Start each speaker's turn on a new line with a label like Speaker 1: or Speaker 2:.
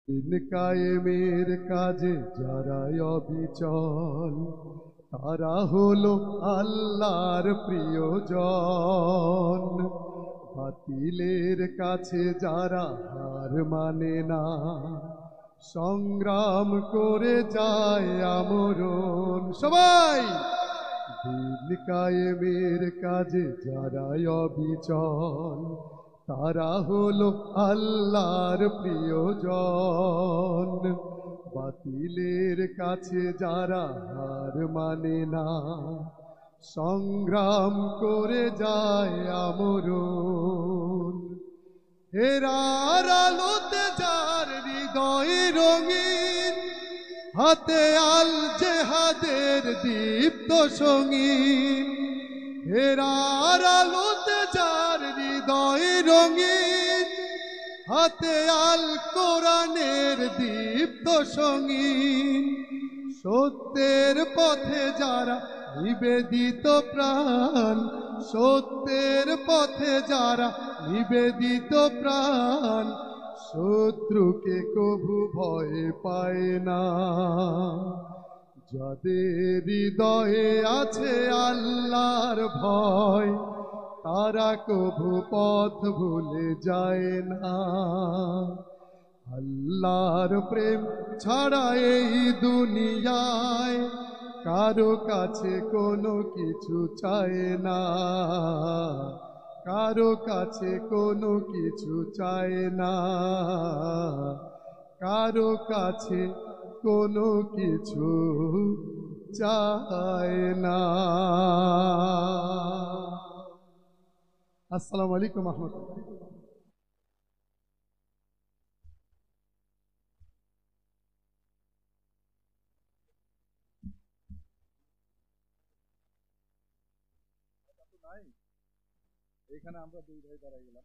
Speaker 1: দিন কায়েমের কাজে যারা অবিচল, তারা হলো আল্লাহর প্রিয়জন। বাতিলের কাছে যারা হার মানে না, সংগ্রাম করে যায় আমরণ। সবাই দিন কায়েমের কাজে যারা অবিচল, তারা হলো আল্লাহর প্রিয়জন। বাতিলের কাছে যারা হার মানে না, সংগ্রাম করে যায় আমরণ। হেরার আলোতে যার হৃদয় রঙিন, হাতে আল জেহাদের দীপ্ত সঙ্গীন। হেরার আলোতে যার হৃদয় রঙিন, হাতে আল কোরআনের দীপ্ত সঙ্গীন। সত্যের পথে যারা নিবেদিত প্রাণ, সত্যের পথে যারা নিবেদিত প্রাণ, শত্রুকে কভু ভয় পায় না। যাদের হৃদয়ে আছে আল্লাহর ভয়, তারা কভু পথ ভুলে যায় না। আল্লাহর প্রেম ছাড়া এই দুনিয়ায় কারো কাছে কোনো কিছু চায় না, কারো কাছে কোনো কিছু চায় না, কারো কাছে কোনো কিছু চায় না। আসসালামু আলাইকুম রহমতুল্লাহ।
Speaker 2: এইখানে আমরা দুই ভাই দাঁড়াই গেলাম।